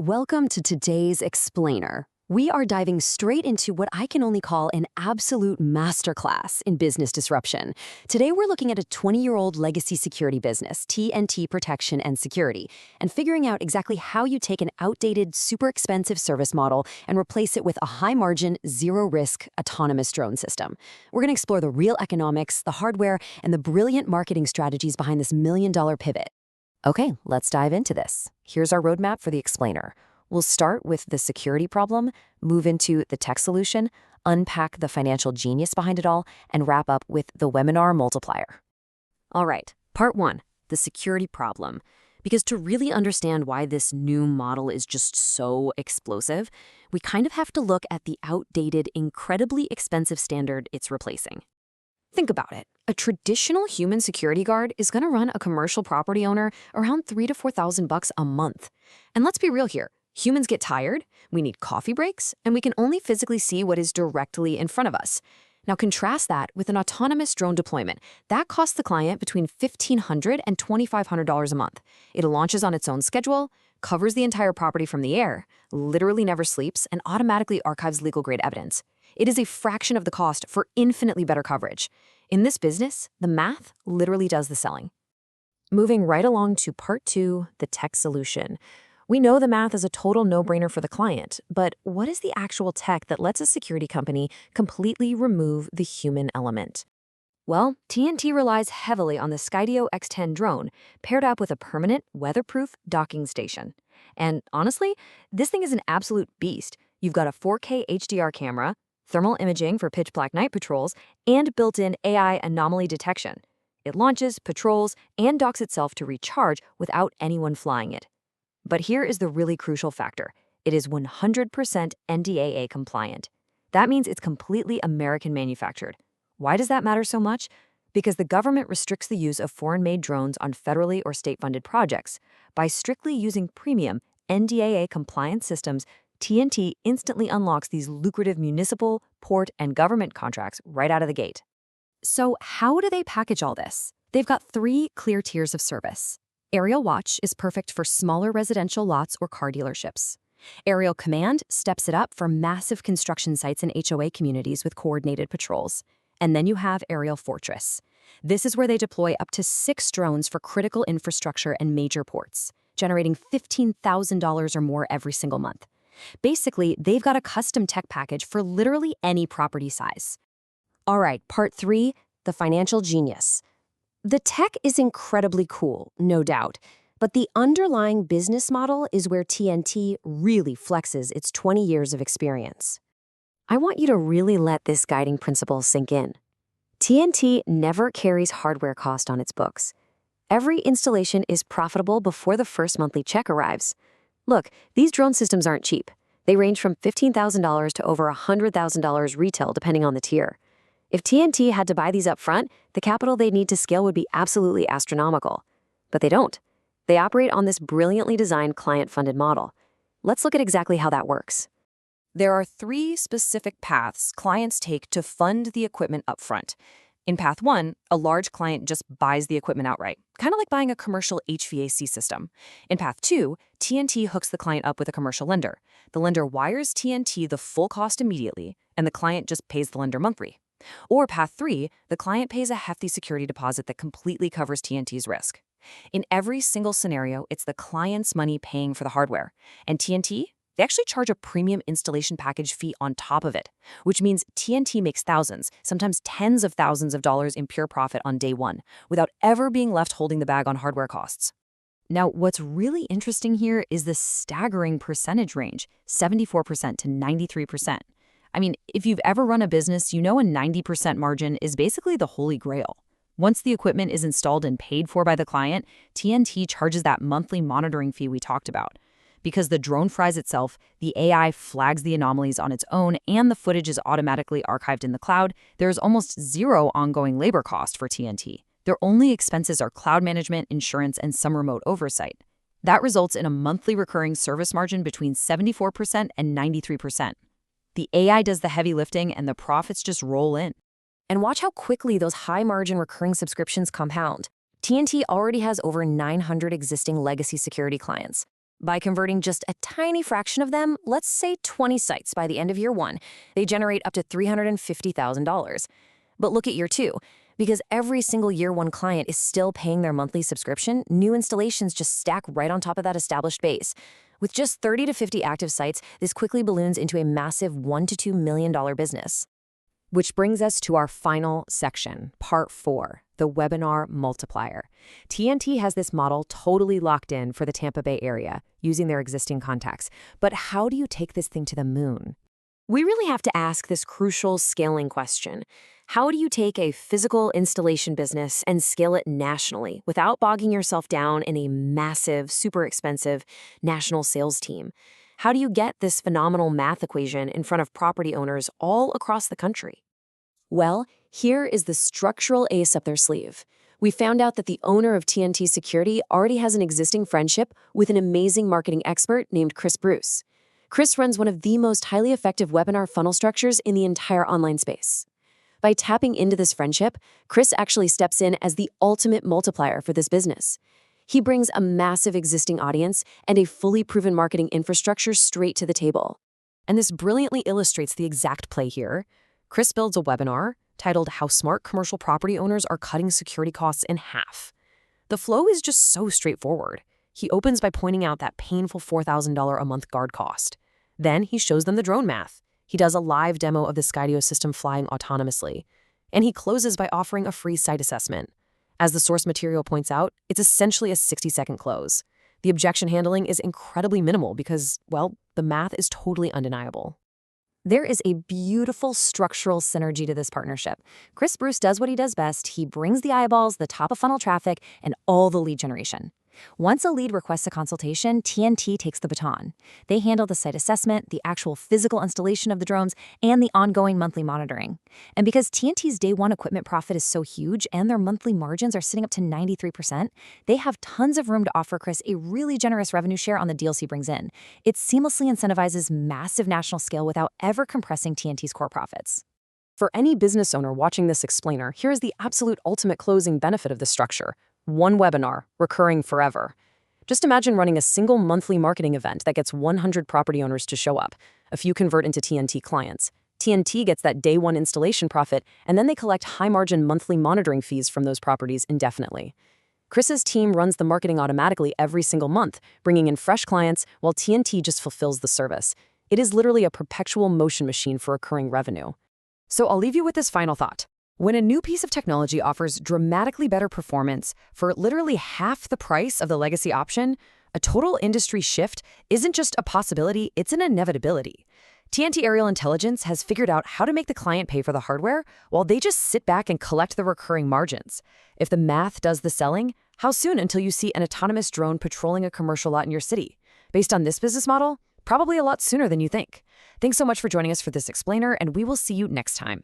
Welcome to today's Explainer. We are diving straight into what I can only call an absolute masterclass in business disruption. Today, we're looking at a 20-year-old legacy security business, TNT Protection and Security, and figuring out exactly how you take an outdated, super expensive service model and replace it with a high-margin, zero-risk, autonomous drone system. We're going to explore the real economics, the hardware, and the brilliant marketing strategies behind this million-dollar pivot. Okay, let's dive into this. Here's our roadmap for the Explainer. We'll start with the security problem, move into the tech solution, unpack the financial genius behind it all, and wrap up with the webinar multiplier. All right, part one, the security problem. Because to really understand why this new model is just so explosive, we kind of have to look at the outdated, incredibly expensive standard it's replacing. Think about it. A traditional human security guard is going to run a commercial property owner around $3,000 to $4,000 a month. And let's be real here. Humans get tired, we need coffee breaks, and we can only physically see what is directly in front of us. Now contrast that with an autonomous drone deployment. That costs the client between $1,500 and $2,500 a month. It launches on its own schedule, covers the entire property from the air, literally never sleeps, and automatically archives legal-grade evidence. It is a fraction of the cost for infinitely better coverage. In this business, the math literally does the selling. Moving right along to part two, the tech solution. We know the math is a total no-brainer for the client, but what is the actual tech that lets a security company completely remove the human element? Well, TNT relies heavily on the Skydio X10 drone, paired up with a permanent, weatherproof docking station. And honestly, this thing is an absolute beast. You've got a 4K HDR camera, thermal imaging for pitch-black night patrols, and built-in AI anomaly detection. It launches, patrols, and docks itself to recharge without anyone flying it. But here is the really crucial factor. It is 100% NDAA compliant. That means it's completely American manufactured. Why does that matter so much? Because the government restricts the use of foreign-made drones on federally or state-funded projects. By strictly using premium, NDAA-compliant systems, TNT instantly unlocks these lucrative municipal, port, and government contracts right out of the gate. So how do they package all this? They've got 3 clear tiers of service. Aerial Watch is perfect for smaller residential lots or car dealerships. Aerial Command steps it up for massive construction sites and HOA communities with coordinated patrols. And then you have Aerial Fortress. This is where they deploy up to 6 drones for critical infrastructure and major ports, generating $15,000 or more every single month. Basically, they've got a custom tech package for literally any property size. All right, part 3, the financial genius. The tech is incredibly cool, no doubt, but the underlying business model is where TNT really flexes its 20 years of experience. I want you to really let this guiding principle sink in. TNT never carries hardware cost on its books. Every installation is profitable before the first monthly check arrives. Look, these drone systems aren't cheap. They range from $15,000 to over $100,000 retail depending on the tier. If TNT had to buy these up front, the capital they'd need to scale would be absolutely astronomical. But they don't. They operate on this brilliantly designed client-funded model. Let's look at exactly how that works. There are 3 specific paths clients take to fund the equipment up front. In path 1, a large client just buys the equipment outright, kind of like buying a commercial HVAC system. In path 2, TNT hooks the client up with a commercial lender. The lender wires TNT the full cost immediately, and the client just pays the lender monthly. Or path 3, the client pays a hefty security deposit that completely covers TNT's risk. In every single scenario, it's the client's money paying for the hardware. And TNT, they actually charge a premium installation package fee on top of it, which means TNT makes thousands, sometimes tens of thousands of dollars in pure profit on day one, without ever being left holding the bag on hardware costs. Now, what's really interesting here is the staggering percentage range, 74% to 93%. I mean, if you've ever run a business, you know a 90% margin is basically the holy grail. Once the equipment is installed and paid for by the client, TNT charges that monthly monitoring fee we talked about. Because the drone fries itself, the AI flags the anomalies on its own, and the footage is automatically archived in the cloud, there's almost zero ongoing labor cost for TNT. Their only expenses are cloud management, insurance, and some remote oversight. That results in a monthly recurring service margin between 74% and 93%. The AI does the heavy lifting and the profits just roll in. And watch how quickly those high-margin recurring subscriptions compound. TNT already has over 900 existing legacy security clients. By converting just a tiny fraction of them, let's say 20 sites by the end of year 1, they generate up to $350,000. But look at year 2. Because every single year 1 client is still paying their monthly subscription, new installations just stack right on top of that established base. With just 30 to 50 active sites, this quickly balloons into a massive $1 to $2 million business. Which brings us to our final section, part 4, the webinar multiplier. TNT has this model totally locked in for the Tampa Bay area, using their existing contacts. But how do you take this thing to the moon? We really have to ask this crucial scaling question. How do you take a physical installation business and scale it nationally without bogging yourself down in a massive, super expensive national sales team? How do you get this phenomenal math equation in front of property owners all across the country? Well, here is the structural ace up their sleeve. We found out that the owner of TNT Security already has an existing friendship with an amazing marketing expert named Chris Bruce. Chris runs one of the most highly effective webinar funnel structures in the entire online space. By tapping into this friendship, Chris actually steps in as the ultimate multiplier for this business. He brings a massive existing audience and a fully proven marketing infrastructure straight to the table. And this brilliantly illustrates the exact play here. Chris builds a webinar titled How Smart Commercial Property Owners Are Cutting Security Costs in Half. The flow is just so straightforward. He opens by pointing out that painful $4,000 a month guard cost. Then he shows them the drone math. He does a live demo of the Skydio system flying autonomously. And he closes by offering a free site assessment. As the source material points out, it's essentially a 60-second close. The objection handling is incredibly minimal because, well, the math is totally undeniable. There is a beautiful structural synergy to this partnership. Chris Bruce does what he does best. He brings the eyeballs, the top-of-funnel traffic, and all the lead generation. Once a lead requests a consultation, TNT takes the baton. They handle the site assessment, the actual physical installation of the drones, and the ongoing monthly monitoring. And because TNT's day 1 equipment profit is so huge and their monthly margins are sitting up to 93%, they have tons of room to offer Chris a really generous revenue share on the deals he brings in. It seamlessly incentivizes massive national scale without ever compressing TNT's core profits. For any business owner watching this explainer, here is the absolute ultimate closing benefit of this structure. 1 webinar, recurring forever. Just imagine running a single monthly marketing event that gets 100 property owners to show up. A few convert into TNT clients. TNT gets that day 1 installation profit, and then they collect high-margin monthly monitoring fees from those properties indefinitely. Chris's team runs the marketing automatically every single month, bringing in fresh clients while TNT just fulfills the service. It is literally a perpetual motion machine for recurring revenue. So I'll leave you with this final thought. When a new piece of technology offers dramatically better performance for literally half the price of the legacy option, a total industry shift isn't just a possibility, it's an inevitability. TNT Aerial Intelligence has figured out how to make the client pay for the hardware while they just sit back and collect the recurring margins. If the math does the selling, how soon until you see an autonomous drone patrolling a commercial lot in your city? Based on this business model, probably a lot sooner than you think. Thanks so much for joining us for this explainer, and we will see you next time.